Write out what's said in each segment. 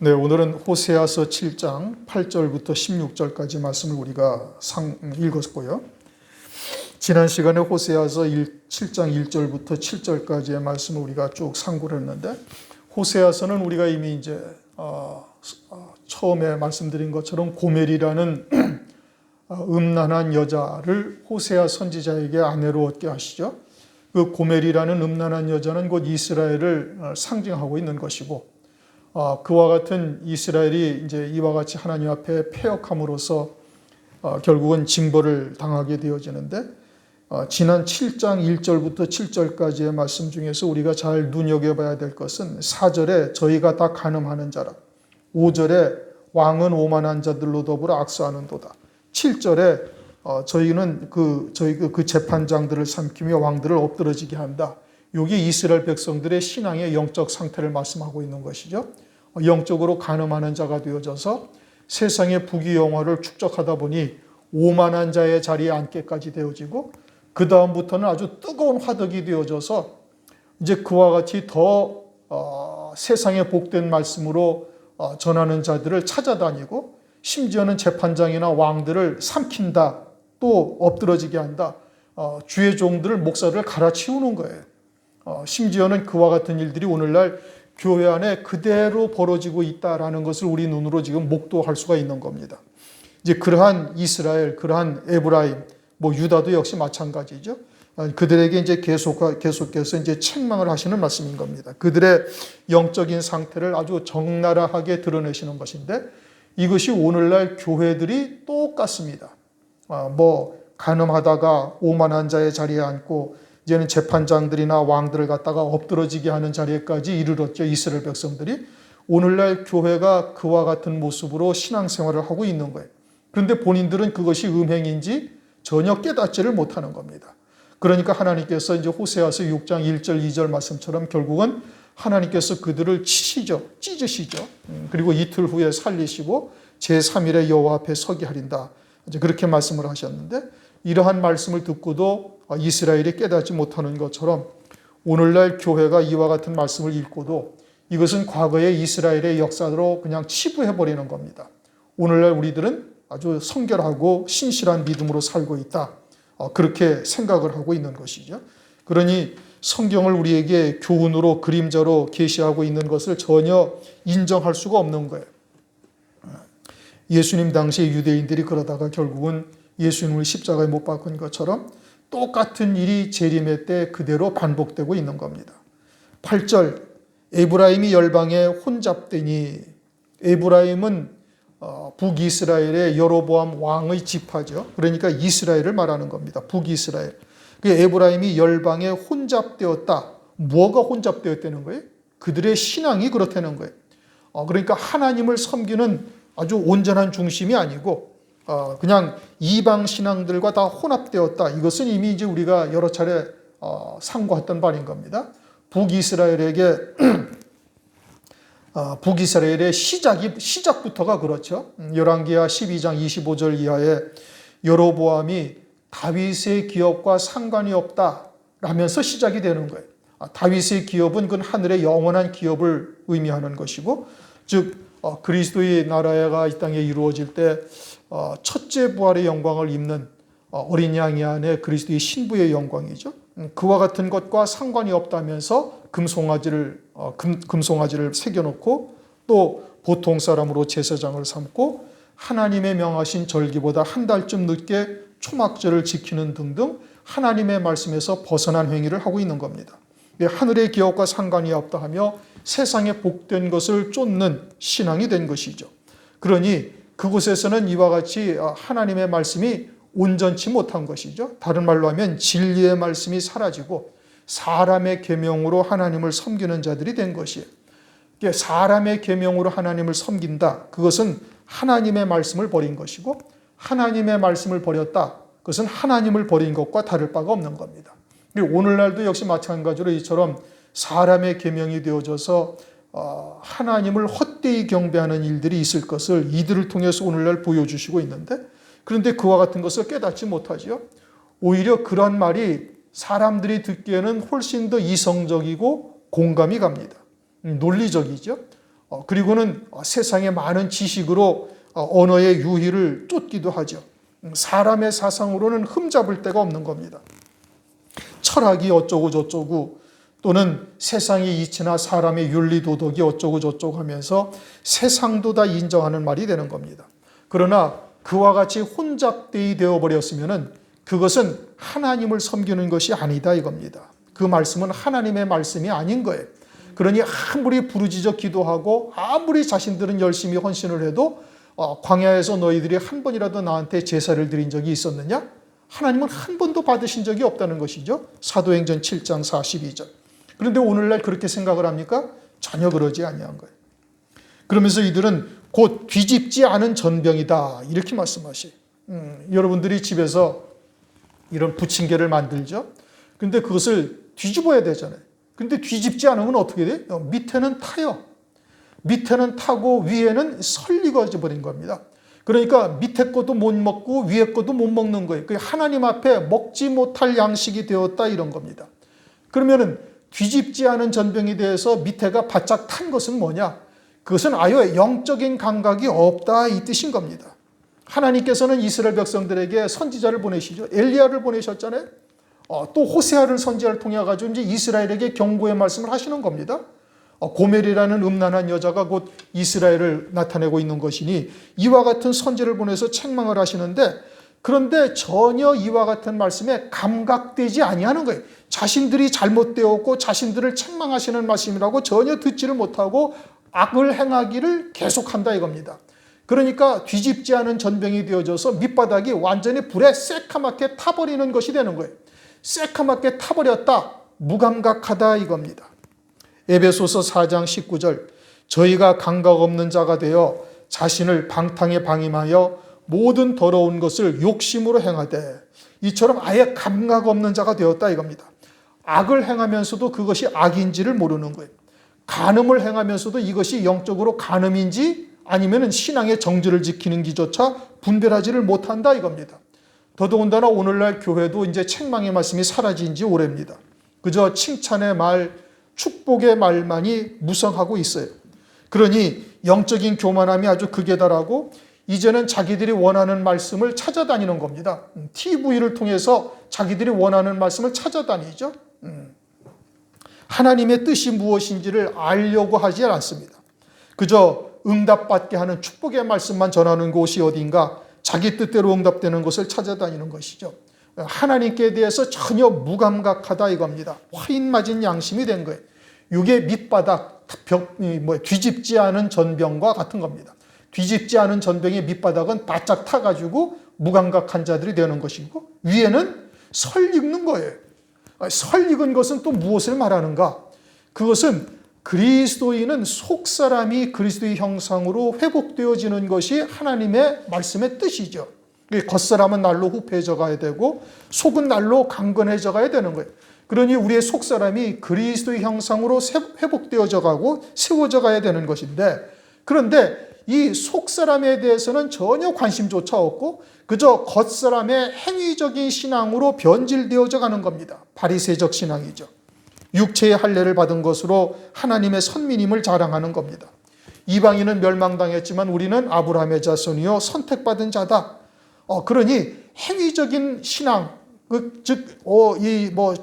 네, 오늘은 호세아서 7장 8절부터 16절까지 말씀을 우리가 읽었고요. 지난 시간에 호세아서 7장 1절부터 7절까지의 말씀을 우리가 쭉 상고를 했는데, 호세아서는 우리가 이미 이제 처음에 말씀드린 것처럼 고멜이라는 음란한 여자를 호세아 선지자에게 아내로 얻게 하시죠. 그 고멜이라는 음란한 여자는 곧 이스라엘을 상징하고 있는 것이고, 그와 같은 이스라엘이 이제 이와 같이 하나님 앞에 패역함으로써 결국은 징벌을 당하게 되어지는데, 지난 7장 1절부터 7절까지의 말씀 중에서 우리가 잘 눈여겨봐야 될 것은 4절에 저희가 다 간음하는 자라, 5절에 왕은 오만한 자들로 더불어 악수하는도다, 7절에 저희는 저희 그 재판장들을 삼키며 왕들을 엎드러지게 한다. 여기 이스라엘 백성들의 신앙의 영적 상태를 말씀하고 있는 것이죠. 영적으로 간음하는 자가 되어져서 세상의 부귀영화를 축적하다 보니 오만한 자의 자리에 앉게까지 되어지고, 그 다음부터는 아주 뜨거운 화덕이 되어져서 이제 그와 같이 더 세상의 복된 말씀으로 전하는 자들을 찾아다니고, 심지어는 재판장이나 왕들을 삼킨다, 또 엎드러지게 한다, 주의 종들을 목사들을 갈아치우는 거예요. 심지어는 그와 같은 일들이 오늘날 교회 안에 그대로 벌어지고 있다라는 것을 우리 눈으로 지금 목도할 수가 있는 겁니다. 이제 그러한 이스라엘, 그러한 에브라임, 유다도 역시 마찬가지죠. 그들에게 이제 계속해서 이제 책망을 하시는 말씀인 겁니다. 그들의 영적인 상태를 아주 적나라하게 드러내시는 것인데, 이것이 오늘날 교회들이 똑같습니다. 간음하다가 오만한 자의 자리에 앉고, 이제는 재판장들이나 왕들을 갖다가 엎드러지게 하는 자리에까지 이르렀죠. 이스라엘 백성들이. 오늘날 교회가 그와 같은 모습으로 신앙생활을 하고 있는 거예요. 그런데 본인들은 그것이 음행인지 전혀 깨닫지를 못하는 겁니다. 그러니까 하나님께서 이제 호세아서 6장 1절 2절 말씀처럼 결국은 하나님께서 그들을 치시죠. 찢으시죠. 그리고 이틀 후에 살리시고 제3일에 여호와 앞에 서게 하린다. 이제 그렇게 말씀을 하셨는데, 이러한 말씀을 듣고도 이스라엘이 깨닫지 못하는 것처럼 오늘날 교회가 이와 같은 말씀을 읽고도 이것은 과거의 이스라엘의 역사로 그냥 치부해버리는 겁니다. 오늘날 우리들은 아주 성결하고 신실한 믿음으로 살고 있다, 그렇게 생각을 하고 있는 것이죠. 그러니 성경을 우리에게 교훈으로 그림자로 계시하고 있는 것을 전혀 인정할 수가 없는 거예요. 예수님 당시 유대인들이 그러다가 결국은 예수님을 십자가에 못 박은 것처럼 똑같은 일이 재림의 때 그대로 반복되고 있는 겁니다. 8절, 에브라임이 열방에 혼잡되니, 에브라임은 북이스라엘의 여로보암 왕의 지파죠. 그러니까 이스라엘을 말하는 겁니다. 북이스라엘. 에브라임이 열방에 혼잡되었다. 뭐가 혼잡되었다는 거예요? 그들의 신앙이 그렇다는 거예요. 그러니까 하나님을 섬기는 아주 온전한 중심이 아니고 그냥 이방 신앙들과 다 혼합되었다. 이것은 이미 이제 우리가 여러 차례 상고했던 바인 겁니다. 북이스라엘의 시작부터가 그렇죠. 열왕기하 12장 25절 이하에 여로보암이 다윗의 기업과 상관이 없다라면서 시작이 되는 거예요. 다윗의 기업은 그 하늘의 영원한 기업을 의미하는 것이고, 즉 그리스도의 나라가 이 땅에 이루어질 때 첫째 부활의 영광을 입는 어린 양이 안에 그리스도의 신부의 영광이죠. 그와 같은 것과 상관이 없다면서 금송아지를 새겨놓고, 또 보통 사람으로 제사장을 삼고, 하나님의 명하신 절기보다 한 달쯤 늦게 초막절을 지키는 등등 하나님의 말씀에서 벗어난 행위를 하고 있는 겁니다. 하늘의 기업과 상관이 없다 하며 세상에 복된 것을 쫓는 신앙이 된 것이죠. 그러니 그곳에서는 이와 같이 하나님의 말씀이 온전치 못한 것이죠. 다른 말로 하면 진리의 말씀이 사라지고 사람의 계명으로 하나님을 섬기는 자들이 된 것이에요. 사람의 계명으로 하나님을 섬긴다, 그것은 하나님의 말씀을 버린 것이고, 하나님의 말씀을 버렸다, 그것은 하나님을 버린 것과 다를 바가 없는 겁니다. 오늘날도 역시 마찬가지로 이처럼 사람의 계명이 되어져서 하나님을 헛되이 경배하는 일들이 있을 것을 이들을 통해서 오늘날 보여주시고 있는데, 그런데 그와 같은 것을 깨닫지 못하지요. 오히려 그런 말이 사람들이 듣기에는 훨씬 더 이성적이고 공감이 갑니다. 논리적이죠. 그리고는 세상의 많은 지식으로 언어의 유희를 쫓기도 하죠. 사람의 사상으로는 흠잡을 데가 없는 겁니다. 철학이 어쩌고 저쩌고 또는 세상의 이치나 사람의 윤리 도덕이 어쩌고 저쩌고 하면서 세상도 다 인정하는 말이 되는 겁니다. 그러나 그와 같이 혼잡되이 되어버렸으면 그것은 하나님을 섬기는 것이 아니다 이겁니다. 그 말씀은 하나님의 말씀이 아닌 거예요. 그러니 아무리 부르짖어 기도하고 아무리 자신들은 열심히 헌신을 해도 광야에서 너희들이 한 번이라도 나한테 제사를 드린 적이 있었느냐? 하나님은 한 번도 받으신 적이 없다는 것이죠. 사도행전 7장 42절. 그런데 오늘날 그렇게 생각을 합니까? 전혀 그러지 아니한 거예요. 그러면서 이들은 곧 뒤집지 않은 전병이다 이렇게 말씀하셔요. 여러분들이 집에서 이런 부침개를 만들죠. 근데 그것을 뒤집어야 되잖아요. 근데 뒤집지 않으면 어떻게 돼요? 밑에는 타요. 밑에는 타고 위에는 설익어져 버린 겁니다. 그러니까 밑에 것도 못 먹고 위에 것도 못 먹는 거예요. 하나님 앞에 먹지 못할 양식이 되었다 이런 겁니다. 그러면은 뒤집지 않은 전병이 되어서 밑에가 바짝 탄 것은 뭐냐? 그것은 아예 영적인 감각이 없다 이 뜻인 겁니다. 하나님께서는 이스라엘 백성들에게 선지자를 보내시죠. 엘리야를 보내셨잖아요. 또 호세아를 선지자를 통해 가지고 이제 이스라엘에게 경고의 말씀을 하시는 겁니다. 고멜이라는 음란한 여자가 곧 이스라엘을 나타내고 있는 것이니 이와 같은 선지를 보내서 책망을 하시는데 그런데 전혀 이와 같은 말씀에 감각되지 아니하는 거예요. 자신들이 잘못되었고 자신들을 책망하시는 말씀이라고 전혀 듣지를 못하고 악을 행하기를 계속한다 이겁니다. 그러니까 뒤집지 않은 전병이 되어져서 밑바닥이 완전히 불에 새카맣게 타버리는 것이 되는 거예요. 새카맣게 타버렸다, 무감각하다 이겁니다. 에베소서 4장 19절 저희가 감각 없는 자가 되어 자신을 방탕에 방임하여 모든 더러운 것을 욕심으로 행하되 이처럼 아예 감각 없는 자가 되었다 이겁니다. 악을 행하면서도 그것이 악인지를 모르는 거예요. 간음을 행하면서도 이것이 영적으로 간음인지 아니면 신앙의 정지를 지키는 기조차 분별하지를 못한다 이겁니다. 더더군다나 오늘날 교회도 이제 책망의 말씀이 사라진 지 오래입니다. 그저 칭찬의 말, 축복의 말만이 무성하고 있어요. 그러니 영적인 교만함이 아주 극에 달하고 이제는 자기들이 원하는 말씀을 찾아다니는 겁니다. TV를 통해서 자기들이 원하는 말씀을 찾아다니죠. 하나님의 뜻이 무엇인지를 알려고 하지 않습니다. 그저 응답받게 하는 축복의 말씀만 전하는 곳이 어딘가 자기 뜻대로 응답되는 것을 찾아다니는 것이죠. 하나님께 대해서 전혀 무감각하다 이겁니다. 화인 맞은 양심이 된 거예요. 이게 밑바닥 뒤집지 않은 전병과 같은 겁니다. 뒤집지 않은 전병의 밑바닥은 바짝 타가지고 무감각한 자들이 되는 것이고 위에는 설익는 거예요. 설익은 것은 또 무엇을 말하는가? 그것은 그리스도인은 속사람이 그리스도의 형상으로 회복되어지는 것이 하나님의 말씀의 뜻이죠. 겉사람은 날로 후패해져 가야 되고 속은 날로 강건해져 가야 되는 거예요. 그러니 우리의 속사람이 그리스도의 형상으로 회복되어져 가고 세워져 가야 되는 것인데 그런데 이 속사람에 대해서는 전혀 관심조차 없고 그저 겉사람의 행위적인 신앙으로 변질되어져 가는 겁니다. 바리새적 신앙이죠. 육체의 할례를 받은 것으로 하나님의 선민임을 자랑하는 겁니다. 이방인은 멸망당했지만 우리는 아브라함의 자손이요 선택받은 자다. 그러니 행위적인 신앙, 즉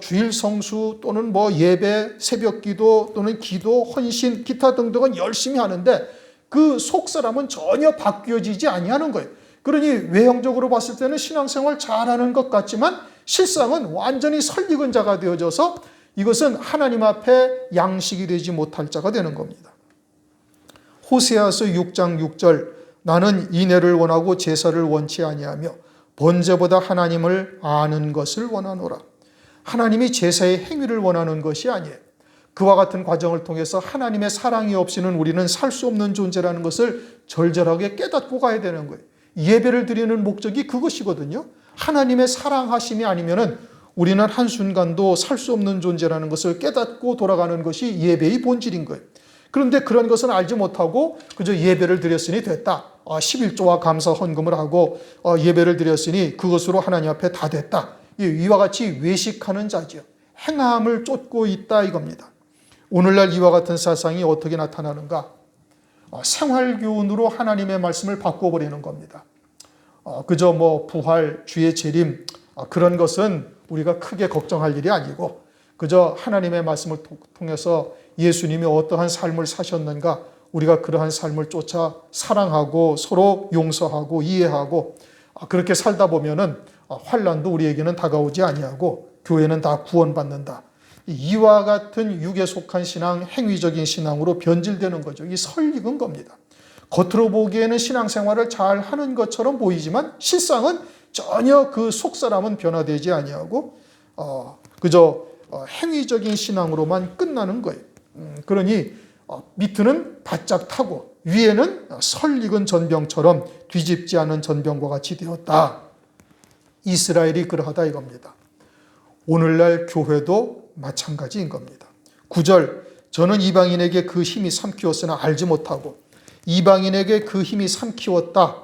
주일 성수 또는 예배, 새벽기도 또는 기도, 헌신, 기타 등등은 열심히 하는데 그 속사람은 전혀 바뀌어지지 아니하는 거예요. 그러니 외형적으로 봤을 때는 신앙생활 잘하는 것 같지만 실상은 완전히 설익은 자가 되어져서 이것은 하나님 앞에 양식이 되지 못할 자가 되는 겁니다. 호세아서 6장 6절 나는 인애를 원하고 제사를 원치 아니하며 번제보다 하나님을 아는 것을 원하노라. 하나님이 제사의 행위를 원하는 것이 아니에요. 그와 같은 과정을 통해서 하나님의 사랑이 없이는 우리는 살 수 없는 존재라는 것을 절절하게 깨닫고 가야 되는 거예요. 예배를 드리는 목적이 그것이거든요. 하나님의 사랑하심이 아니면은 우리는 한순간도 살 수 없는 존재라는 것을 깨닫고 돌아가는 것이 예배의 본질인 거예요. 그런데 그런 것은 알지 못하고 그저 예배를 드렸으니 됐다. 11조와 감사 헌금을 하고 예배를 드렸으니 그것으로 하나님 앞에 다 됐다. 이와 같이 외식하는 자죠. 행함을 쫓고 있다 이겁니다. 오늘날 이와 같은 사상이 어떻게 나타나는가? 생활 교훈으로 하나님의 말씀을 바꿔버리는 겁니다. 그저 부활, 주의 재림 그런 것은 우리가 크게 걱정할 일이 아니고 그저 하나님의 말씀을 통해서 예수님이 어떠한 삶을 사셨는가 우리가 그러한 삶을 쫓아 사랑하고 서로 용서하고 이해하고 그렇게 살다 보면은 환난도 우리에게는 다가오지 아니하고 교회는 다 구원받는다. 이와 같은 육에 속한 신앙, 행위적인 신앙으로 변질되는 거죠. 이 설익은 겁니다. 겉으로 보기에는 신앙생활을 잘 하는 것처럼 보이지만 실상은 전혀 그 속사람은 변화되지 아니하고 그저 행위적인 신앙으로만 끝나는 거예요. 그러니 밑은 바짝 타고 위에는 설익은 전병처럼 뒤집지 않은 전병과 같이 되었다. 이스라엘이 그러하다 이겁니다. 오늘날 교회도 마찬가지인 겁니다. 9절 저는 이방인에게 그 힘이 삼키웠으나 알지 못하고 이방인에게 그 힘이 삼키웠다.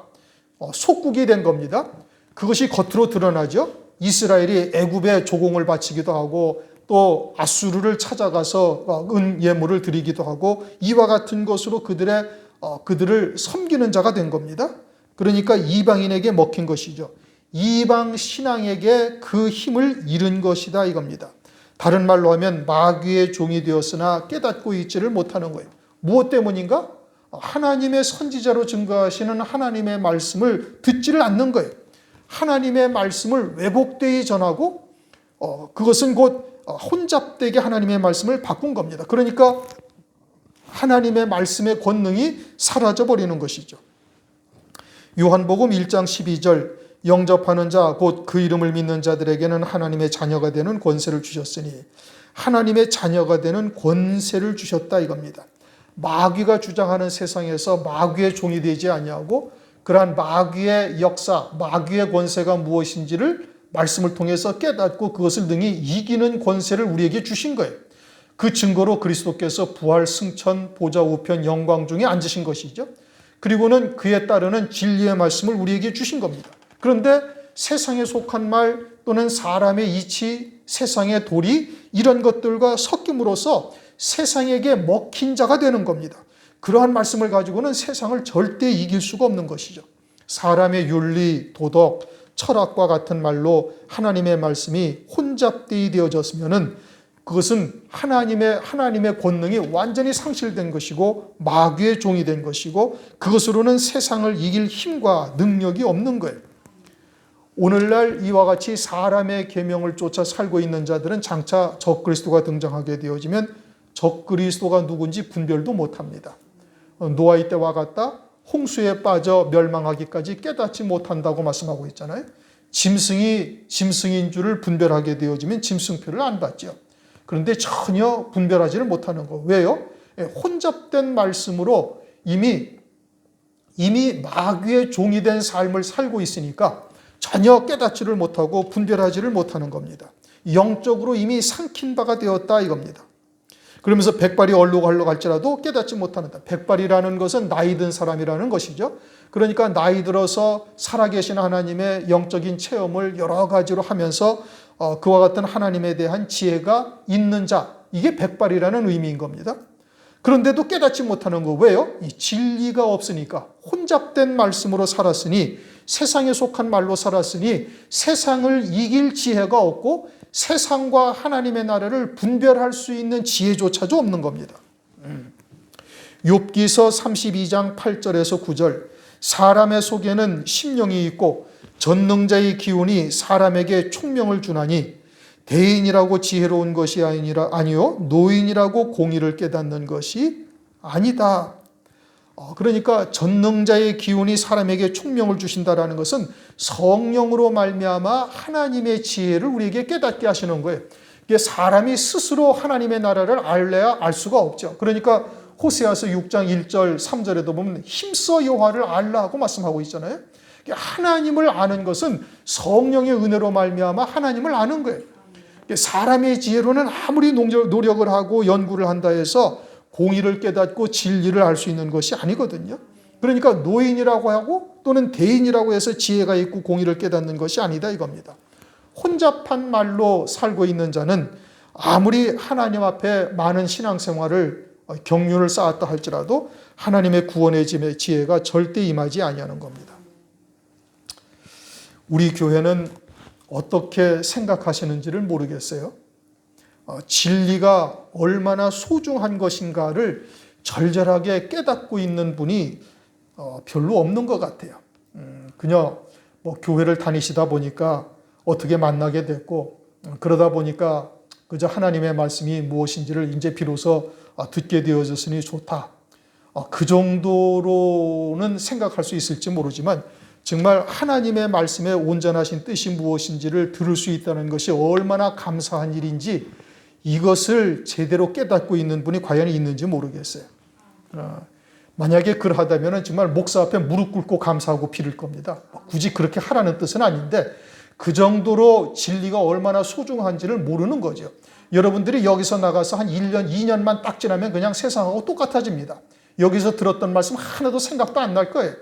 속국이 된 겁니다. 그것이 겉으로 드러나죠. 이스라엘이 애굽에 조공을 바치기도 하고 또 아수르를 찾아가서 은 예물을 드리기도 하고 이와 같은 것으로 그들을 섬기는 자가 된 겁니다. 그러니까 이방인에게 먹힌 것이죠. 이방 신앙에게 그 힘을 잃은 것이다 이겁니다. 다른 말로 하면 마귀의 종이 되었으나 깨닫고 있지를 못하는 거예요. 무엇 때문인가? 하나님의 선지자로 증거하시는 하나님의 말씀을 듣지를 않는 거예요. 하나님의 말씀을 왜곡되이 전하고 그것은 곧 혼잡되게 하나님의 말씀을 바꾼 겁니다. 그러니까 하나님의 말씀의 권능이 사라져버리는 것이죠. 요한복음 1장 12절 영접하는 자 곧 그 이름을 믿는 자들에게는 하나님의 자녀가 되는 권세를 주셨으니 하나님의 자녀가 되는 권세를 주셨다 이겁니다. 마귀가 주장하는 세상에서 마귀의 종이 되지 아니하고 그러한 마귀의 역사, 마귀의 권세가 무엇인지를 말씀을 통해서 깨닫고 그것을 능히 이기는 권세를 우리에게 주신 거예요. 그 증거로 그리스도께서 부활, 승천, 보좌 우편, 영광 중에 앉으신 것이죠. 그리고는 그에 따르는 진리의 말씀을 우리에게 주신 겁니다. 그런데 세상에 속한 말 또는 사람의 이치, 세상의 도리 이런 것들과 섞임으로써 세상에게 먹힌 자가 되는 겁니다. 그러한 말씀을 가지고는 세상을 절대 이길 수가 없는 것이죠. 사람의 윤리, 도덕, 철학과 같은 말로 하나님의 말씀이 혼잡되이 되어졌으면은 그것은 하나님의 권능이 완전히 상실된 것이고 마귀의 종이 된 것이고 그것으로는 세상을 이길 힘과 능력이 없는 거예요. 오늘날 이와 같이 사람의 계명을 쫓아 살고 있는 자들은 장차 적그리스도가 등장하게 되어지면 적그리스도가 누군지 분별도 못합니다. 노아의 때와 같다 홍수에 빠져 멸망하기까지 깨닫지 못한다고 말씀하고 있잖아요. 짐승인 줄을 분별하게 되어지면 짐승표를 안 받죠. 그런데 전혀 분별하지를 못하는 거. 왜요? 혼잡된 말씀으로 이미 마귀의 종이 된 삶을 살고 있으니까 전혀 깨닫지를 못하고 분별하지를 못하는 겁니다. 영적으로 이미 삼킨 바가 되었다 이겁니다. 그러면서 백발이 얼룩할룩 할지라도 깨닫지 못한다. 백발이라는 것은 나이 든 사람이라는 것이죠. 그러니까 나이 들어서 살아계신 하나님의 영적인 체험을 여러 가지로 하면서 그와 같은 하나님에 대한 지혜가 있는 자, 이게 백발이라는 의미인 겁니다. 그런데도 깨닫지 못하는 거 왜요? 이 진리가 없으니까 혼잡된 말씀으로 살았으니 세상에 속한 말로 살았으니 세상을 이길 지혜가 없고 세상과 하나님의 나라를 분별할 수 있는 지혜조차도 없는 겁니다. 욥기서 32장 8절에서 9절 사람의 속에는 심령이 있고 전능자의 기운이 사람에게 총명을 주나니 대인이라고 지혜로운 것이 아니요 노인이라고 공의를 깨닫는 것이 아니다. 그러니까 전능자의 기운이 사람에게 총명을 주신다라는 것은 성령으로 말미암아 하나님의 지혜를 우리에게 깨닫게 하시는 거예요. 이게 사람이 스스로 하나님의 나라를 알래야 알 수가 없죠. 그러니까 호세아서 6장 1절 3절에도 보면 힘써 여호와를 알라 하고 말씀하고 있잖아요. 하나님을 아는 것은 성령의 은혜로 말미암아 하나님을 아는 거예요. 사람의 지혜로는 아무리 노력을 하고 연구를 한다 해서 공의를 깨닫고 진리를 알 수 있는 것이 아니거든요. 그러니까 노인이라고 하고 또는 대인이라고 해서 지혜가 있고 공의를 깨닫는 것이 아니다 이겁니다. 혼잡한 말로 살고 있는 자는 아무리 하나님 앞에 많은 신앙생활을 경륜을 쌓았다 할지라도 하나님의 구원의 지혜가 절대 임하지 아니하는 겁니다. 우리 교회는 어떻게 생각하시는지를 모르겠어요. 진리가 얼마나 소중한 것인가를 절절하게 깨닫고 있는 분이 별로 없는 것 같아요. 그냥 교회를 다니시다 보니까 어떻게 만나게 됐고, 그러다 보니까 그저 하나님의 말씀이 무엇인지를 이제 비로소 듣게 되어졌으니 좋다. 그 정도로는 생각할 수 있을지 모르지만 정말 하나님의 말씀의 온전하신 뜻이 무엇인지를 들을 수 있다는 것이 얼마나 감사한 일인지 이것을 제대로 깨닫고 있는 분이 과연 있는지 모르겠어요. 만약에 그러하다면 정말 목사 앞에 무릎 꿇고 감사하고 빌을 겁니다. 굳이 그렇게 하라는 뜻은 아닌데 그 정도로 진리가 얼마나 소중한지를 모르는 거죠. 여러분들이 여기서 나가서 한 1년, 2년만 딱 지나면 그냥 세상하고 똑같아집니다. 여기서 들었던 말씀 하나도 생각도 안 날 거예요.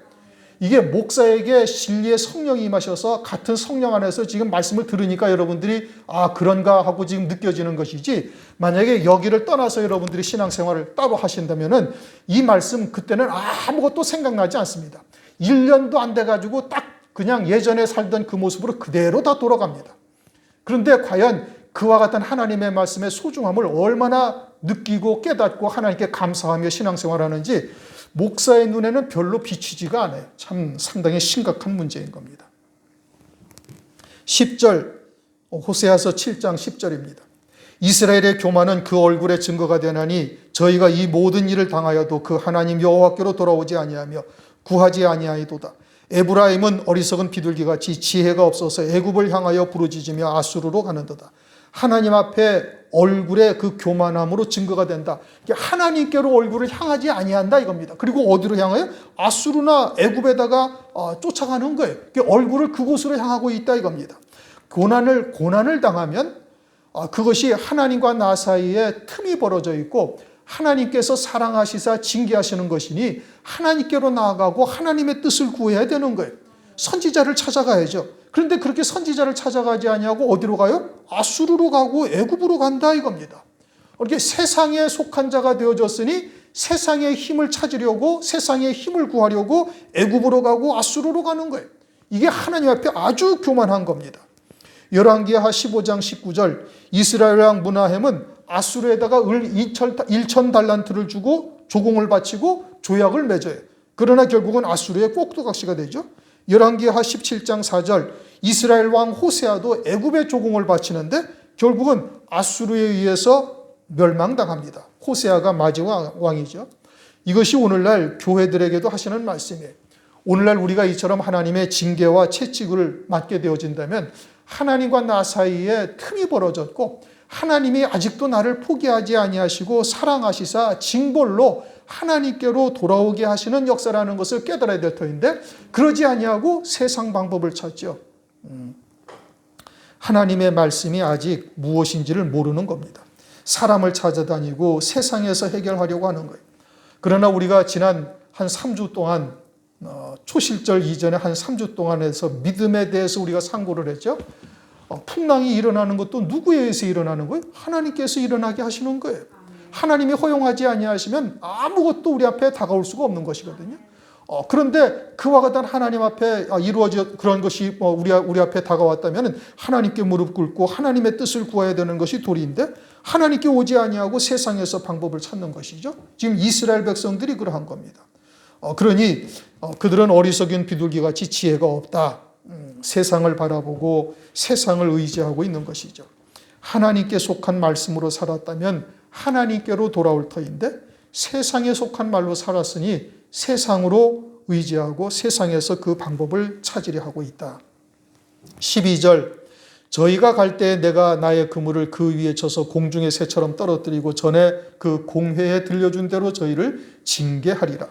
이게 목사에게 진리의 성령이 임하셔서 같은 성령 안에서 지금 말씀을 들으니까 여러분들이 그런가 하고 지금 느껴지는 것이지, 만약에 여기를 떠나서 여러분들이 신앙생활을 따로 하신다면은 이 말씀 그때는 아무것도 생각나지 않습니다. 1년도 안 돼가지고 딱 그냥 예전에 살던 그 모습으로 그대로 다 돌아갑니다. 그런데 과연 그와 같은 하나님의 말씀의 소중함을 얼마나 느끼고 깨닫고 하나님께 감사하며 신앙생활하는지 목사의 눈에는 별로 비치지가 않아요. 참 상당히 심각한 문제인 겁니다. 10절, 호세아서 7장 10절입니다. 이스라엘의 교만은 그 얼굴의 증거가 되나니 저희가 이 모든 일을 당하여도 그 하나님 여호와께로 돌아오지 아니하며 구하지 아니하이도다. 에브라임은 어리석은 비둘기같이 지혜가 없어서 애굽을 향하여 부르짖으며 아수르로 가는도다. 하나님 앞에 얼굴의 그 교만함으로 증거가 된다. 하나님께로 얼굴을 향하지 아니한다 이겁니다. 그리고 어디로 향하여? 아수르나 애굽에다가 쫓아가는 거예요. 얼굴을 그곳으로 향하고 있다 이겁니다. 고난을 당하면 그것이 하나님과 나 사이에 틈이 벌어져 있고 하나님께서 사랑하시사 징계하시는 것이니 하나님께로 나아가고 하나님의 뜻을 구해야 되는 거예요. 선지자를 찾아가야죠. 그런데 그렇게 선지자를 찾아가지 아니하고 어디로 가요? 아수르로 가고 애굽으로 간다 이겁니다. 이렇게 세상에 속한 자가 되어졌으니 세상의 힘을 찾으려고, 세상의 힘을 구하려고 애굽으로 가고 아수르로 가는 거예요. 이게 하나님 앞에 아주 교만한 겁니다. 열왕기하 15장 19절, 이스라엘 왕 므나헴은 아수르에다가 을 1,000달란트를 주고 조공을 바치고 조약을 맺어요. 그러나 결국은 아수르의 꼭두각시가 되죠. 열왕기하 17장 4절, 이스라엘 왕 호세아도 애굽의 조공을 바치는데 결국은 아수르에 의해서 멸망당합니다. 호세아가 마지막 왕이죠. 이것이 오늘날 교회들에게도 하시는 말씀이에요. 오늘날 우리가 이처럼 하나님의 징계와 채찍을 맞게 되어진다면 하나님과 나 사이에 틈이 벌어졌고 하나님이 아직도 나를 포기하지 아니하시고 사랑하시사 징벌로 하나님께로 돌아오게 하시는 역사라는 것을 깨달아야 될 터인데 그러지 아니하고 세상 방법을 찾죠. 하나님의 말씀이 아직 무엇인지를 모르는 겁니다. 사람을 찾아다니고 세상에서 해결하려고 하는 거예요. 그러나 우리가 지난 한 3주 동안 초실절 이전에 한 3주 동안에서 믿음에 대해서 우리가 상고를 했죠. 풍랑이 일어나는 것도 누구에 의해서 일어나는 거예요? 하나님께서 일어나게 하시는 거예요. 하나님이 허용하지 아니하시면 아무것도 우리 앞에 다가올 수가 없는 것이거든요. 그런데 그와 같은 하나님 앞에 이루어져 그런 것이 우리 앞에 다가왔다면 하나님께 무릎 꿇고 하나님의 뜻을 구해야 되는 것이 도리인데 하나님께 오지 아니하고 세상에서 방법을 찾는 것이죠. 지금 이스라엘 백성들이 그러한 겁니다. 그러니 그들은 어리석은 비둘기같이 지혜가 없다. 세상을 바라보고 세상을 의지하고 있는 것이죠. 하나님께 속한 말씀으로 살았다면 하나님께로 돌아올 터인데 세상에 속한 말로 살았으니 세상으로 의지하고 세상에서 그 방법을 찾으려 하고 있다. 12절, 저희가 갈 때 내가 나의 그물을 그 위에 쳐서 공중의 새처럼 떨어뜨리고 전에 그 공회에 들려준 대로 저희를 징계하리라.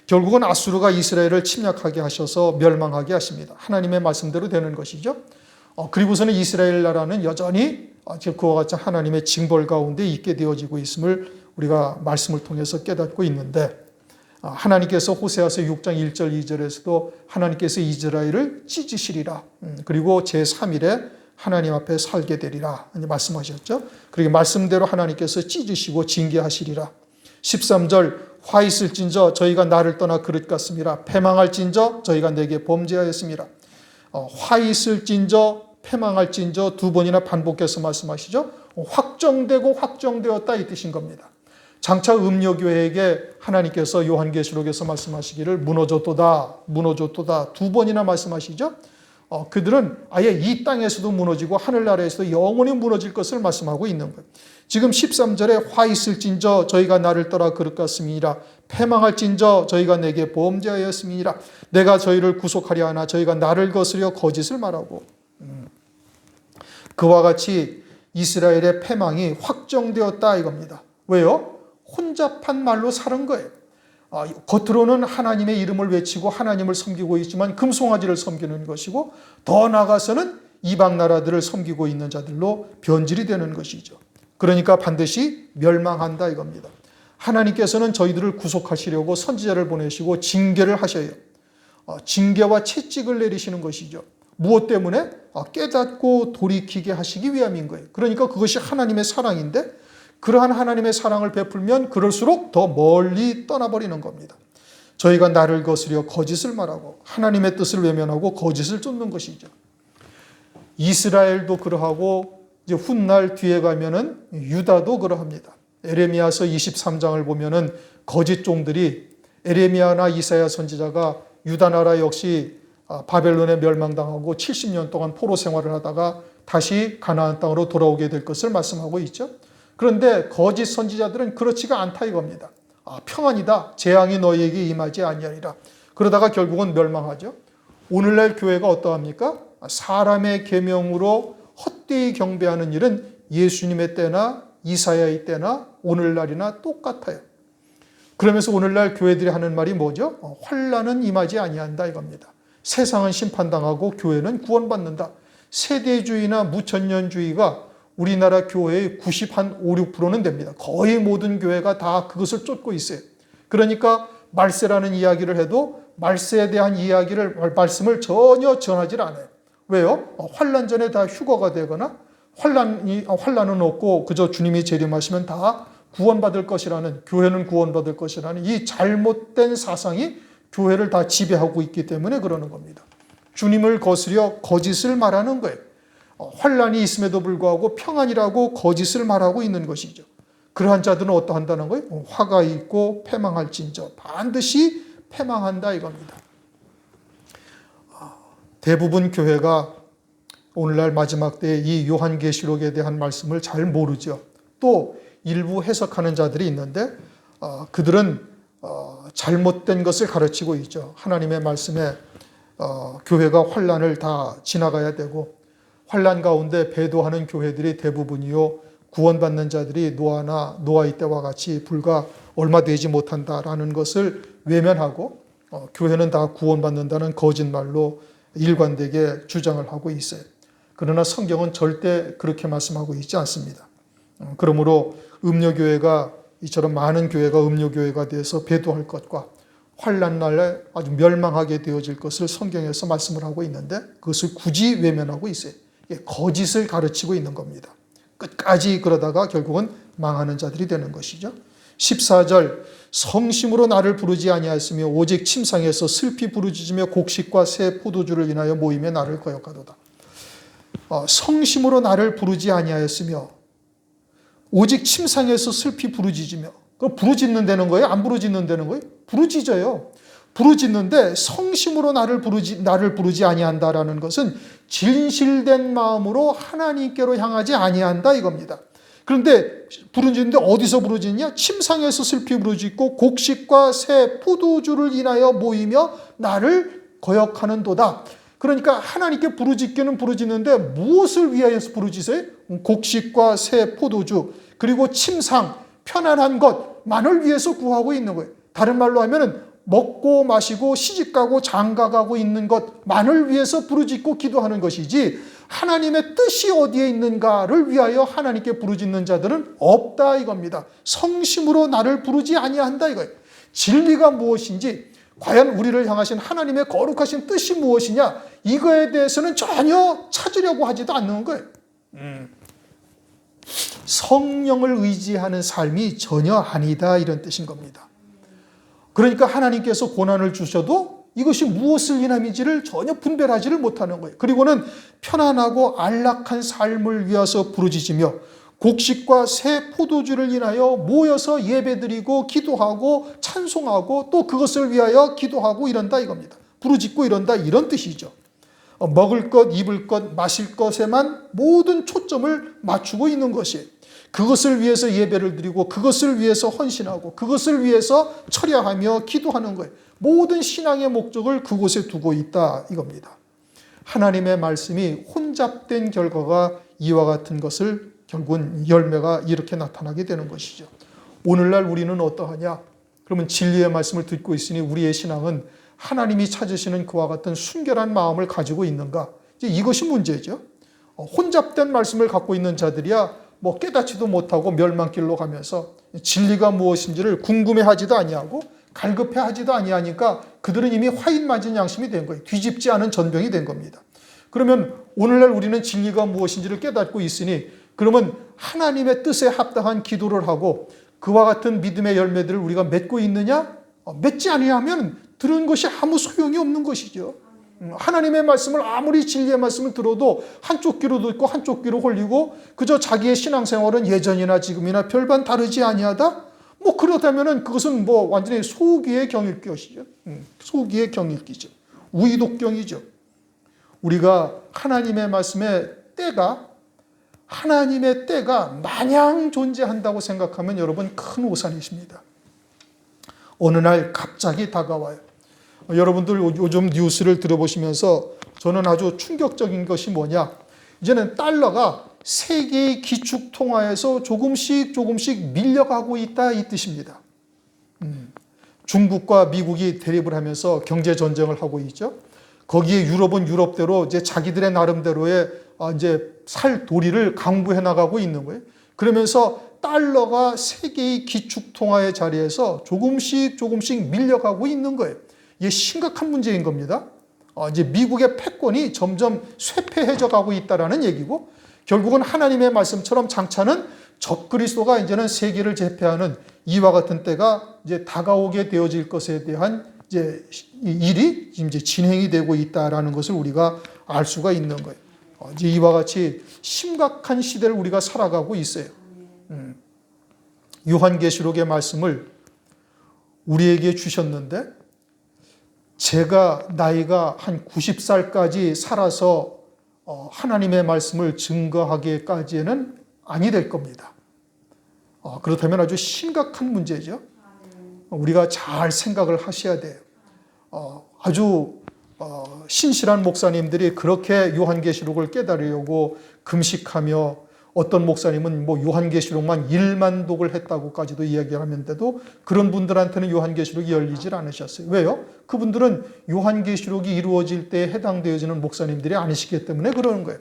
결국은 아수르가 이스라엘을 침략하게 하셔서 멸망하게 하십니다. 하나님의 말씀대로 되는 것이죠. 그리고서는 이스라엘 나라는 여전히 그와 같이 하나님의 징벌 가운데 있게 되어지고 있음을 우리가 말씀을 통해서 깨닫고 있는데 하나님께서 호세아서 6장 1절 2절에서도 하나님께서 이스라엘을 찢으시리라. 그리고 제3일에 하나님 앞에 살게 되리라 말씀하셨죠. 그리고 말씀대로 하나님께서 찢으시고 징계하시리라. 13절 화 있을진저 저희가 나를 떠나 그릇 같습니다. 패망할진저 저희가 내게 범죄하였습니다. 화 있을진저 패망할진저 두 번이나 반복해서 말씀하시죠. 확정되고 확정되었다 이 뜻인 겁니다. 장차 음료교회에게 하나님께서 요한계시록에서 말씀하시기를 무너졌도다 두 번이나 말씀하시죠. 그들은 아예 이 땅에서도 무너지고 하늘나라에서도 영원히 무너질 것을 말씀하고 있는 거예요. 지금 13절에 화 있을진저 저희가 나를 떠나 그릇 같음이니라 패망할진저 저희가 내게 범죄하였음이니라 내가 저희를 구속하려 하나 저희가 나를 거스려 거짓을 말하고 그와 같이 이스라엘의 패망이 확정되었다 이겁니다. 왜요? 혼잡한 말로 사는 거예요. 겉으로는 하나님의 이름을 외치고 하나님을 섬기고 있지만 금송아지를 섬기는 것이고 더 나아가서는 이방 나라들을 섬기고 있는 자들로 변질이 되는 것이죠. 그러니까 반드시 멸망한다 이겁니다. 하나님께서는 저희들을 구속하시려고 선지자를 보내시고 징계를 하셔요. 징계와 채찍을 내리시는 것이죠. 무엇 때문에? 깨닫고 돌이키게 하시기 위함인 거예요. 그러니까 그것이 하나님의 사랑인데 그러한 하나님의 사랑을 베풀면 그럴수록 더 멀리 떠나버리는 겁니다. 저희가 나를 거스려 거짓을 말하고 하나님의 뜻을 외면하고 거짓을 쫓는 것이죠. 이스라엘도 그러하고 이제 훗날 뒤에 가면은 유다도 그러합니다. 에레미야서 23장을 보면은 거짓 종들이 에레미야나 이사야 선지자가 유다 나라 역시 바벨론에 멸망당하고 70년 동안 포로 생활을 하다가 다시 가나안 땅으로 돌아오게 될 것을 말씀하고 있죠. 그런데 거짓 선지자들은 그렇지가 않다 이겁니다. 평안이다. 재앙이 너희에게 임하지 아니하리라. 그러다가 결국은 멸망하죠. 오늘날 교회가 어떠합니까? 사람의 계명으로 헛되이 경배하는 일은 예수님의 때나 이사야의 때나 오늘날이나 똑같아요. 그러면서 오늘날 교회들이 하는 말이 뭐죠? 환난은 임하지 아니한다 이겁니다. 세상은 심판당하고 교회는 구원받는다. 세대주의나 무천년주의가 우리나라 교회의 5%는 됩니다. 거의 모든 교회가 다 그것을 쫓고 있어요. 그러니까 말세라는 이야기를 해도 말세에 대한 말씀을 전혀 전하지 않아요. 왜요? 환난 전에 다 휴거가 되거나 환난은 없고 그저 주님이 재림하시면 다 구원받을 것이라는 교회는 구원받을 것이라는 이 잘못된 사상이 교회를 다 지배하고 있기 때문에 그러는 겁니다. 주님을 거스려 거짓을 말하는 거예요. 환난이 있음에도 불구하고 평안이라고 거짓을 말하고 있는 것이죠. 그러한 자들은 어떠한다는 거예요? 화가 있고 패망할진저 반드시 패망한다 이겁니다. 대부분 교회가 오늘날 마지막 때에 이 요한계시록에 대한 말씀을 잘 모르죠. 또 일부 해석하는 자들이 있는데 그들은 잘못된 것을 가르치고 있죠. 하나님의 말씀에 교회가 환난을 다 지나가야 되고 환난 가운데 배도하는 교회들이 대부분이요 구원받는 자들이 노아의 때와 같이 불과 얼마 되지 못한다라는 것을 외면하고 교회는 다 구원받는다는 거짓말로 일관되게 주장을 하고 있어요. 그러나 성경은 절대 그렇게 말씀하고 있지 않습니다. 그러므로 음료교회가 이처럼 많은 교회가 음료교회가 돼서 배도할 것과 환난 날에 아주 멸망하게 되어질 것을 성경에서 말씀을 하고 있는데 그것을 굳이 외면하고 있어요. 거짓을 가르치고 있는 겁니다. 끝까지 그러다가 결국은 망하는 자들이 되는 것이죠. 14절 성심으로 나를 부르지 아니하였으며 오직 침상에서 슬피 부르짖으며 곡식과 새 포도주를 인하여 모임에 나를 거역하도다. 성심으로 나를 부르지 아니하였으며 오직 침상에서 슬피 부르짖으며 그럼 부르짖는다는 거예요? 안 부르짖는다는 거예요? 부르짖어요. 부르짖는데 성심으로 나를 부르지 아니한다라는 것은 진실된 마음으로 하나님께로 향하지 아니한다 이겁니다. 그런데 부르짖는데 어디서 부르짖냐? 침상에서 슬피 부르짖고 곡식과 새 포도주를 인하여 모이며 나를 거역하는도다. 그러니까 하나님께 부르짖기는 부르짖는데 무엇을 위하여서 부르짖어요? 곡식과 새 포도주 그리고 침상 편안한 것만을 위해서 구하고 있는 거예요. 다른 말로 하면은 먹고 마시고 시집가고 장가가고 있는 것만을 위해서 부르짖고 기도하는 것이지 하나님의 뜻이 어디에 있는가를 위하여 하나님께 부르짖는 자들은 없다 이겁니다. 성심으로 나를 부르지 아니한다 이거예요. 진리가 무엇인지 과연 우리를 향하신 하나님의 거룩하신 뜻이 무엇이냐 이거에 대해서는 전혀 찾으려고 하지도 않는 거예요. 성령을 의지하는 삶이 전혀 아니다, 이런 뜻인 겁니다. 그러니까 하나님께서 고난을 주셔도 이것이 무엇을 인함인지를 전혀 분별하지를 못하는 거예요. 그리고는 편안하고 안락한 삶을 위해서 부르짖으며 곡식과 새 포도주를 인하여 모여서 예배드리고 기도하고 찬송하고 또 그것을 위하여 기도하고 이런다 이겁니다. 부르짖고 이런다, 이런 뜻이죠. 먹을 것, 입을 것, 마실 것에만 모든 초점을 맞추고 있는 것이, 그것을 위해서 예배를 드리고 그것을 위해서 헌신하고 그것을 위해서 철야하며 기도하는 거예요. 모든 신앙의 목적을 그곳에 두고 있다 이겁니다. 하나님의 말씀이 혼잡된 결과가 이와 같은 것을 결국은 열매가 이렇게 나타나게 되는 것이죠. 오늘날 우리는 어떠하냐? 그러면 진리의 말씀을 듣고 있으니 우리의 신앙은 하나님이 찾으시는 그와 같은 순결한 마음을 가지고 있는가? 이것이 문제죠. 혼잡된 말씀을 갖고 있는 자들이야 깨닫지도 못하고 멸망길로 가면서 진리가 무엇인지를 궁금해하지도 아니하고 갈급해하지도 아니하니까 그들은 이미 화인 맞은 양심이 된 거예요. 뒤집지 않은 전병이 된 겁니다. 그러면 오늘날 우리는 진리가 무엇인지를 깨닫고 있으니 그러면 하나님의 뜻에 합당한 기도를 하고 그와 같은 믿음의 열매들을 우리가 맺고 있느냐? 맺지 아니하면 들은 것이 아무 소용이 없는 것이죠. 하나님의 말씀을 아무리 진리의 말씀을 들어도 한쪽 귀로 듣고 한쪽 귀로 홀리고 그저 자기의 신앙생활은 예전이나 지금이나 별반 다르지 아니하다? 그렇다면 그것은 완전히 소기의 경일기죠. 소기의 경일기죠. 우이독경이죠. 우리가 하나님의 말씀의 하나님의 때가 마냥 존재한다고 생각하면 여러분 큰 오산이십니다. 어느 날 갑자기 다가와요. 여러분들 요즘 뉴스를 들어보시면서 저는 아주 충격적인 것이 뭐냐? 이제는 달러가 세계의 기축통화에서 조금씩 밀려가고 있다, 이 뜻입니다. 중국과 미국이 대립을 하면서 경제 전쟁을 하고 있죠. 거기에 유럽은 유럽대로 이제 자기들의 나름대로의 이제 살 도리를 강구해 나가고 있는 거예요. 그러면서 달러가 세계의 기축통화의 자리에서 조금씩 밀려가고 있는 거예요. 이게 심각한 문제인 겁니다. 이제 미국의 패권이 점점 쇠퇴해져 가고 있다라는 얘기고, 결국은 하나님의 말씀처럼 장차는 적그리스도가 이제는 세계를 제패하는 이와 같은 때가 이제 다가오게 되어질 것에 대한 이제 일이 이제 진행이 되고 있다라는 것을 우리가 알 수가 있는 거예요. 이제 이와 같이 심각한 시대를 우리가 살아가고 있어요. 요한계시록의 말씀을 우리에게 주셨는데 제가 나이가 한 90살까지 살아서 하나님의 말씀을 증거하기까지는 아니 될 겁니다. 그렇다면 아주 심각한 문제죠. 우리가 잘 생각을 하셔야 돼요. 아주 신실한 목사님들이 그렇게 요한계시록을 깨달으려고 금식하며, 어떤 목사님은 요한계시록만 1만 독을 했다고까지도 이야기하는데도 그런 분들한테는 요한계시록이 열리질 않으셨어요. 왜요? 그분들은 요한계시록이 이루어질 때에 해당되어지는 목사님들이 아니시기 때문에 그러는 거예요.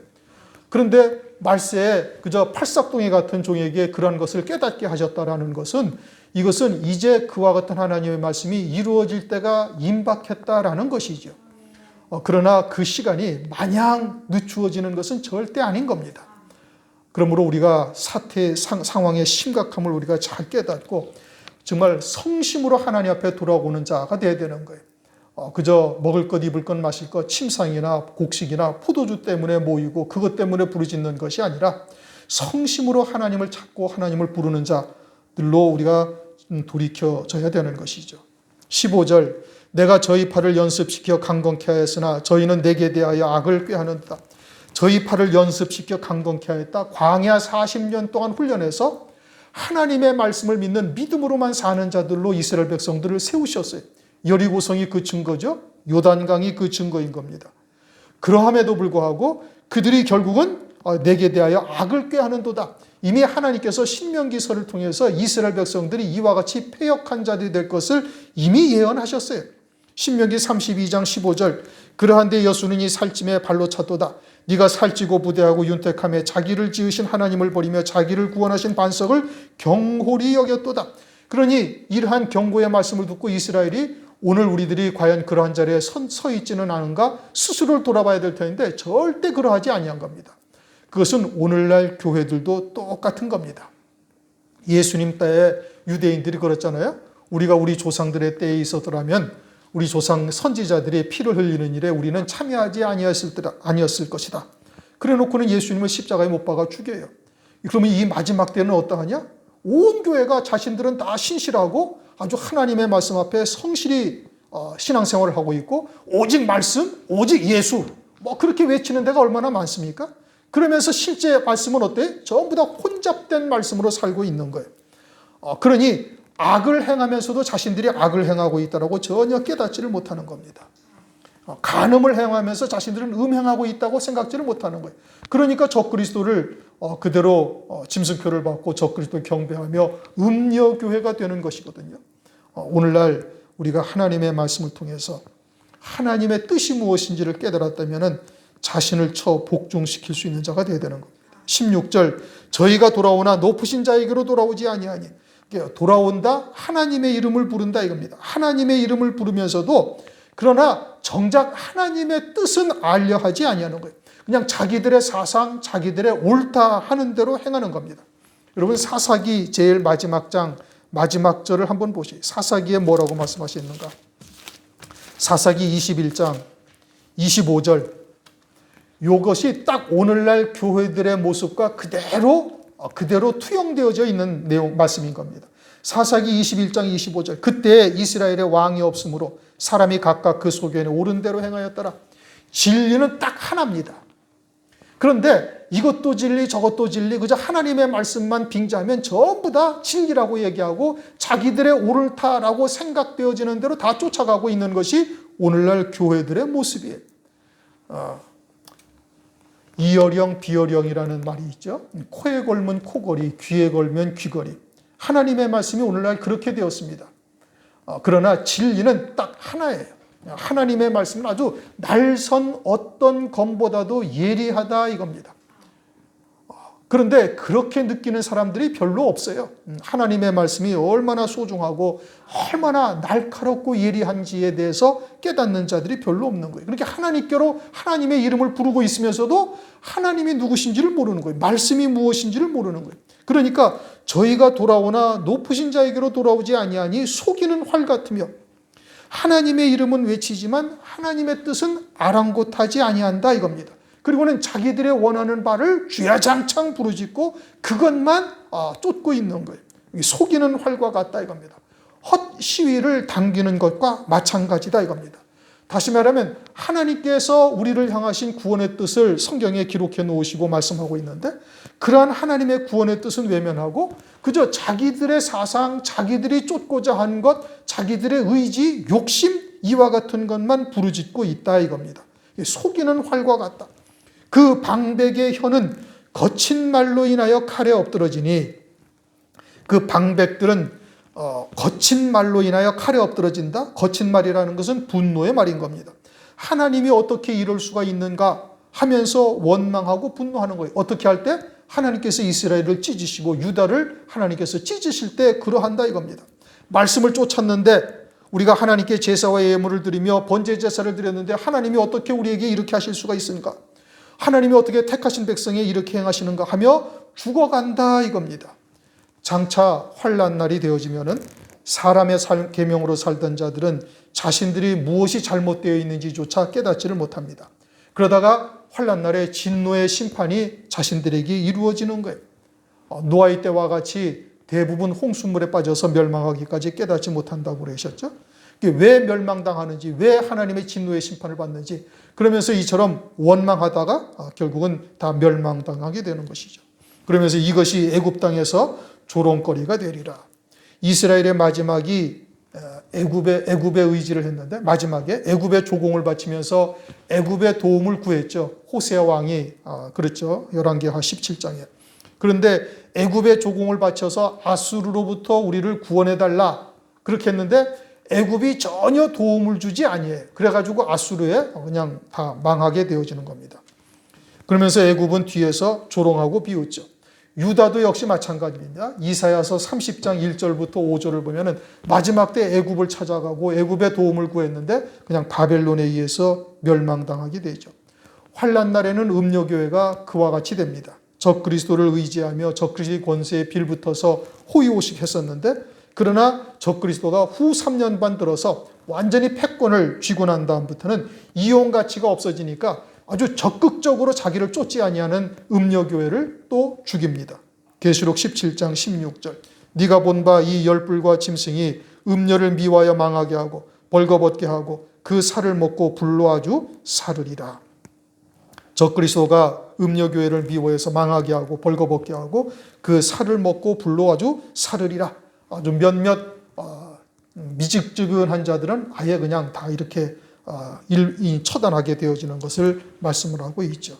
그런데 말세에 그저 팔싹동이 같은 종에게 그런 것을 깨닫게 하셨다라는 것은, 이것은 이제 그와 같은 하나님의 말씀이 이루어질 때가 임박했다라는 것이죠. 그러나 그 시간이 마냥 늦추어지는 것은 절대 아닌 겁니다. 그러므로 우리가 상황의 심각함을 우리가 잘 깨닫고 정말 성심으로 하나님 앞에 돌아오는 자가 되어야 되는 거예요. 그저 먹을 것, 입을 것, 마실 것, 침상이나 곡식이나 포도주 때문에 모이고 그것 때문에 부르짖는 것이 아니라 성심으로 하나님을 찾고 하나님을 부르는 자들로 우리가 돌이켜져야 되는 것이죠. 15절, 내가 저희 팔을 연습시켜 강건케 하였으나 저희는 내게 대하여 악을 꾀하는도다. 저희 팔을 연습시켜 강건케 하였다. 광야 40년 동안 훈련해서 하나님의 말씀을 믿는 믿음으로만 사는 자들로 이스라엘 백성들을 세우셨어요. 여리고성이 그 증거죠. 요단강이 그 증거인 겁니다. 그러함에도 불구하고 그들이 결국은 내게 대하여 악을 꾀하는도다. 이미 하나님께서 신명기서를 통해서 이스라엘 백성들이 이와 같이 패역한 자들이 될 것을 이미 예언하셨어요. 신명기 32장 15절, 그러한데 여수는 이 살찜에 발로 찼도다. 네가 살찌고 부대하고 윤택함에 자기를 지으신 하나님을 버리며 자기를 구원하신 반석을 경홀히 여겼도다. 그러니 이러한 경고의 말씀을 듣고 이스라엘이 오늘 우리들이 과연 그러한 자리에 서 있지는 않은가 스스로를 돌아봐야 될 텐데 절대 그러하지 아니한 겁니다. 그것은 오늘날 교회들도 똑같은 겁니다. 예수님 때에 유대인들이 그랬잖아요. 우리가 우리 조상들의 때에 있었더라면 우리 조상 선지자들이 피를 흘리는 일에 우리는 참여하지 아니었을 것이다. 그래 놓고는 예수님을 십자가에 못 박아 죽여요. 그러면 이 마지막 때는 어떠하냐? 온 교회가 자신들은 다 신실하고 아주 하나님의 말씀 앞에 성실히 신앙생활을 하고 있고 오직 말씀, 오직 예수 그렇게 외치는 데가 얼마나 많습니까? 그러면서 실제 말씀은 어때요? 전부 다 혼잡된 말씀으로 살고 있는 거예요. 그러니 악을 행하면서도 자신들이 악을 행하고 있다고 전혀 깨닫지를 못하는 겁니다. 간음을 행하면서 자신들은 음행하고 있다고 생각지를 못하는 거예요. 그러니까 적그리스도를 그대로 짐승표를 받고 적그리스도를 경배하며 음녀교회가 되는 것이거든요. 오늘날 우리가 하나님의 말씀을 통해서 하나님의 뜻이 무엇인지를 깨달았다면 자신을 복종시킬 수 있는 자가 되어야 되는 겁니다. 16절 저희가 돌아오나 높으신 자에게로 돌아오지 아니하니 돌아온다 하나님의 이름을 부른다 이겁니다. 하나님의 이름을 부르면서도 그러나 정작 하나님의 뜻은 알려 하지 아니하는 거예요. 그냥 자기들의 사상, 자기들의 옳다 하는 대로 행하는 겁니다. 여러분 사사기 제일 마지막 장 마지막 절을 한번 보시죠. 사사기에 뭐라고 말씀하셨는가? 사사기 21장 25절 이것이 딱 오늘날 교회들의 모습과 그대로 투영되어져 있는 내용 말씀인 겁니다. 사사기 21장 25절 그때 이스라엘의 왕이 없으므로 사람이 각각 그 소견에 옳은 대로 행하였더라. 진리는 딱 하나입니다. 그런데 이것도 진리 저것도 진리 그저 하나님의 말씀만 빙자하면 전부 다 진리라고 얘기하고 자기들의 옳다라고 생각되어지는 대로 다 쫓아가고 있는 것이 오늘날 교회들의 모습이에요. 이어령 비어령이라는 말이 있죠. 코에 걸면 코걸이, 귀에 걸면 귀걸이. 하나님의 말씀이 오늘날 그렇게 되었습니다. 그러나 진리는 딱 하나예요. 하나님의 말씀은 아주 날선 어떤 검보다도 예리하다 이겁니다. 그런데 그렇게 느끼는 사람들이 별로 없어요. 하나님의 말씀이 얼마나 소중하고 얼마나 날카롭고 예리한지에 대해서 깨닫는 자들이 별로 없는 거예요. 그렇게 하나님께로 하나님의 이름을 부르고 있으면서도 하나님이 누구신지를 모르는 거예요. 말씀이 무엇인지를 모르는 거예요. 그러니까 저희가 돌아오나 높으신 자에게로 돌아오지 아니하니 속이는 활 같으며 하나님의 이름은 외치지만 하나님의 뜻은 아랑곳하지 아니한다 이겁니다. 그리고는 자기들의 원하는 바를 쥐야장창 부르짖고 그것만 쫓고 있는 거예요. 속이는 활과 같다 이겁니다. 헛 시위를 당기는 것과 마찬가지다 이겁니다. 다시 말하면 하나님께서 우리를 향하신 구원의 뜻을 성경에 기록해 놓으시고 말씀하고 있는데 그러한 하나님의 구원의 뜻은 외면하고 그저 자기들의 사상, 자기들이 쫓고자 하는 것, 자기들의 의지, 욕심 이와 같은 것만 부르짖고 있다 이겁니다. 속이는 활과 같다. 그 방백의 혀는 거친 말로 인하여 칼에 엎드러지니 그 방백들은 거친 말로 인하여 칼에 엎드러진다. 거친 말이라는 것은 분노의 말인 겁니다. 하나님이 어떻게 이럴 수가 있는가 하면서 원망하고 분노하는 거예요. 어떻게 할 때? 하나님께서 이스라엘을 찢으시고 유다를 하나님께서 찢으실 때 그러한다 이겁니다. 말씀을 쫓았는데 우리가 하나님께 제사와 예물을 드리며 번제 제사를 드렸는데 하나님이 어떻게 우리에게 이렇게 하실 수가 있습니까? 하나님이 어떻게 택하신 백성에 이렇게 행하시는가 하며 죽어간다 이겁니다. 장차 환난 날이 되어지면은 사람의 계명으로 살던 자들은 자신들이 무엇이 잘못되어 있는지조차 깨닫지를 못합니다. 그러다가 환난 날에 진노의 심판이 자신들에게 이루어지는 거예요. 노아의 때와 같이 대부분 홍수물에 빠져서 멸망하기까지 깨닫지 못한다고 그러셨죠. 왜 멸망당하는지, 왜 하나님의 진노의 심판을 받는지 그러면서 이처럼 원망하다가 결국은 다 멸망당하게 되는 것이죠. 그러면서 이것이 애굽 땅에서 조롱거리가 되리라. 이스라엘의 마지막이 애굽의 의지를 했는데 마지막에 애굽의 조공을 바치면서 애굽의 도움을 구했죠. 호세아 왕이 그렇죠. 열왕기하 17장에. 그런데 애굽의 조공을 바쳐서 아수르로부터 우리를 구원해달라 그렇게 했는데 애굽이 전혀 도움을 주지 아니해요. 그래가지고 아수르에 그냥 다 망하게 되어지는 겁니다. 그러면서 애굽은 뒤에서 조롱하고 비웃죠. 유다도 역시 마찬가지입니다. 이사야서 30장 1절부터 5절을 보면은 마지막 때 애굽을 찾아가고 애굽의 도움을 구했는데 그냥 바벨론에 의해서 멸망당하게 되죠. 환난 날에는 음료교회가 그와 같이 됩니다. 적그리스도를 의지하며 적그리스도의 권세에 빌붙어서 호의호식했었는데, 그러나 적그리스도가 후 3년 반 들어서 완전히 패권을 쥐고 난 다음부터는 이용 가치가 없어지니까 아주 적극적으로 자기를 쫓지 아니하는 음료교회를 또 죽입니다. 계시록 17장 16절. 네가 본 바 이 열불과 짐승이 음료를 미워하여 망하게 하고 벌거벗게 하고 그 살을 먹고 불로 아주 사르리라. 적그리스도가 음료교회를 미워해서 망하게 하고 벌거벗게 하고 그 살을 먹고 불로 아주 사르리라. 아주 몇몇 미직지근한 자들은 아예 그냥 다 이렇게 처단하게 되어지는 것을 말씀을 하고 있죠.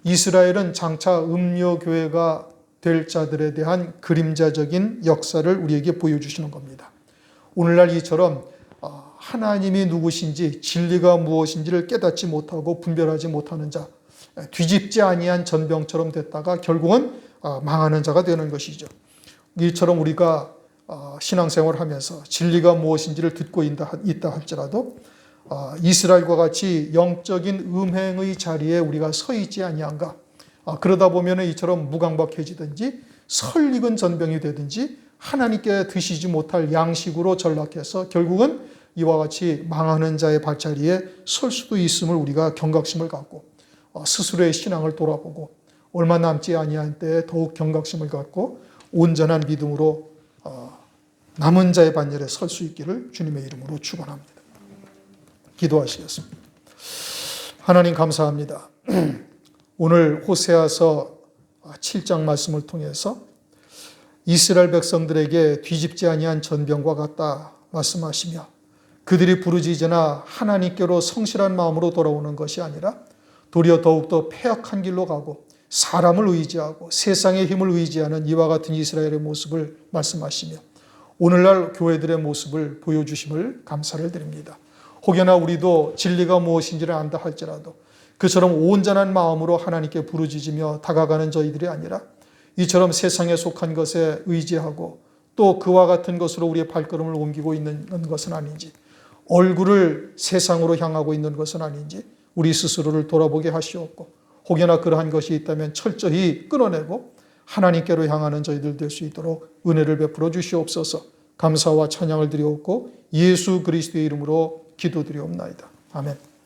이스라엘은 장차 음료교회가 될 자들에 대한 그림자적인 역사를 우리에게 보여주시는 겁니다. 오늘날 이처럼 하나님이 누구신지 진리가 무엇인지를 깨닫지 못하고 분별하지 못하는 자, 뒤집지 아니한 전병처럼 됐다가 결국은 망하는 자가 되는 것이죠. 이처럼 우리가 신앙생활을 하면서 진리가 무엇인지를 듣고 있다 할지라도 이스라엘과 같이 영적인 음행의 자리에 우리가 서 있지 아니한가. 그러다 보면 이처럼 무강박해지든지 설익은 전병이 되든지 하나님께 드시지 못할 양식으로 전락해서 결국은 이와 같이 망하는 자의 발자리에 설 수도 있음을 우리가 경각심을 갖고 스스로의 신앙을 돌아보고 얼마 남지 아니한 때에 더욱 경각심을 갖고 온전한 믿음으로 남은 자의 반열에 설 수 있기를 주님의 이름으로 축원합니다. 기도하시겠습니다. 하나님 감사합니다. 오늘 호세아서 7장 말씀을 통해서 이스라엘 백성들에게 뒤집지 아니한 전병과 같다 말씀하시며 그들이 부르짖으나 하나님께로 성실한 마음으로 돌아오는 것이 아니라 도리어 더욱더 패역한 길로 가고 사람을 의지하고 세상의 힘을 의지하는 이와 같은 이스라엘의 모습을 말씀하시며 오늘날 교회들의 모습을 보여주심을 감사를 드립니다. 혹여나 우리도 진리가 무엇인지를 안다 할지라도 그처럼 온전한 마음으로 하나님께 부르짖으며 다가가는 저희들이 아니라 이처럼 세상에 속한 것에 의지하고 또 그와 같은 것으로 우리의 발걸음을 옮기고 있는 것은 아닌지, 얼굴을 세상으로 향하고 있는 것은 아닌지 우리 스스로를 돌아보게 하시옵고 혹여나 그러한 것이 있다면 철저히 끊어내고 하나님께로 향하는 저희들 될 수 있도록 은혜를 베풀어 주시옵소서. 감사와 찬양을 드리옵고 예수 그리스도의 이름으로 기도드리옵나이다. 아멘.